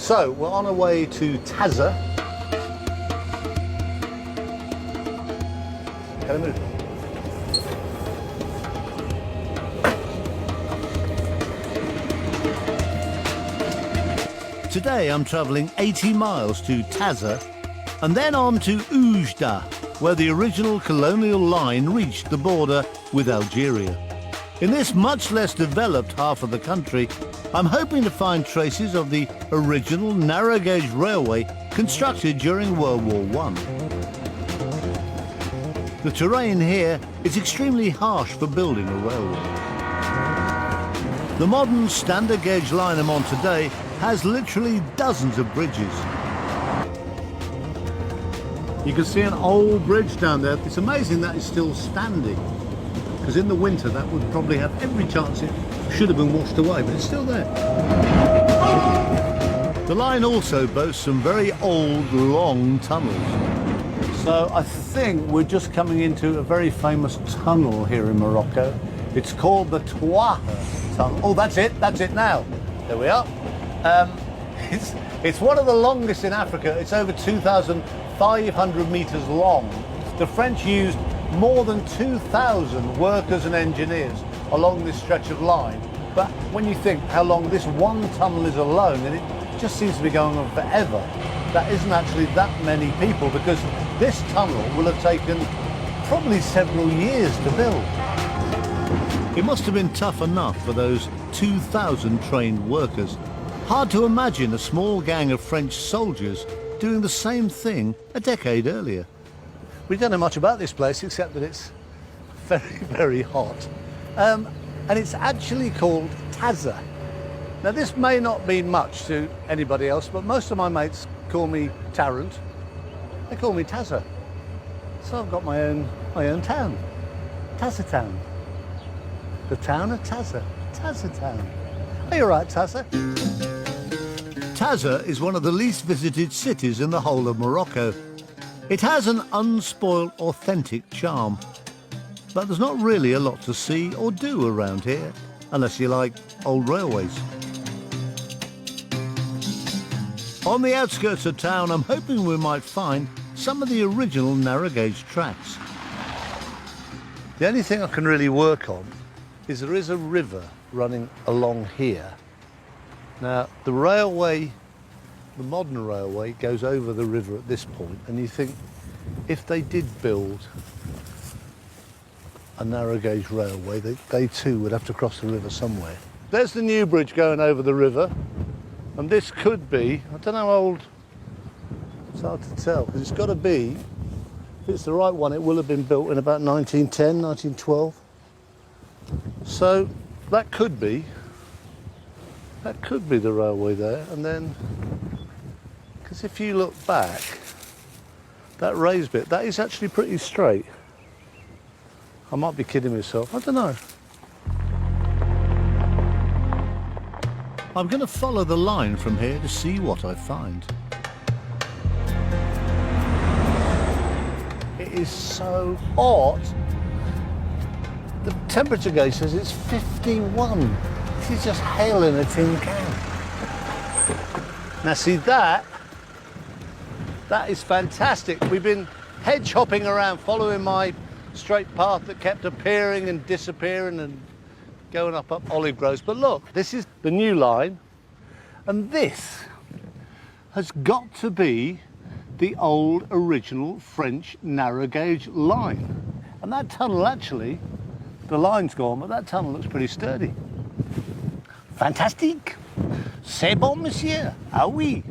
So we're on our way to Tazza. Can I move? Today I'm travelling 80 miles to Tazza and then on to Oujda, where the original colonial line reached the border with Algeria. In this much less developed half of the country, I'm hoping to find traces of the original narrow-gauge railway constructed during World War I. The terrain here is extremely harsh for building a railway. The modern standard gauge line I'm on today has literally dozens of bridges. You can see an old bridge down there. It's amazing that it's still standing, because in the winter that would probably have every chance it should have been washed away, but it's still there. The line also boasts some very old, long tunnels. So I think we're just coming into a very famous tunnel here in Morocco. It's called the Tazza tunnel. Oh, that's it now. There we are. It's one of the longest in Africa. It's over 2,500 metres long. The French used more than 2,000 workers and engineers along this stretch of line. But when you think how long this one tunnel is alone, and it just seems to be going on forever, that isn't actually that many people, because this tunnel will have taken probably several years to build. It must have been tough enough for those 2,000 trained workers. Hard to imagine a small gang of French soldiers doing the same thing a decade earlier. We don't know much about this place except that it's very, very hot. And it's actually called Tazza. Now this may not mean much to anybody else, but most of my mates call me Tarrant. They call me Tazza. So I've got my own town, Tazza Town. The town of Tazza, Tazza Town. Are you all right, Tazza? Tazza is one of the least visited cities in the whole of Morocco. It has an unspoilt, authentic charm. But there's not really a lot to see or do around here, unless you like old railways. On the outskirts of town, I'm hoping we might find some of the original narrow-gauge tracks. The only thing I can really work on is there is a river running along here. Now, the railway, the modern railway, goes over the river at this point, and you think if they did build a narrow-gauge railway, they too would have to cross the river somewhere. There's the new bridge going over the river, and this could be, I don't know how old, it's hard to tell, because it's got to be, if it's the right one, it will have been built in about 1910, 1912. So that could be the railway there, and then, because if you look back, that raised bit, that is actually pretty straight. I might be kidding myself, I don't know. I'm going to follow the line from here to see what I find. It is so hot. The temperature gauge says it's 51. This is just hail in a tin can. Now see that is fantastic. We've been hedge hopping around following my straight path that kept appearing and disappearing and going up olive groves. But look, this is the new line, and this has got to be the old original French narrow gauge line. And that tunnel actually, the line's gone, but that tunnel looks pretty sturdy. Fantastique. C'est bon, monsieur. Ah oui.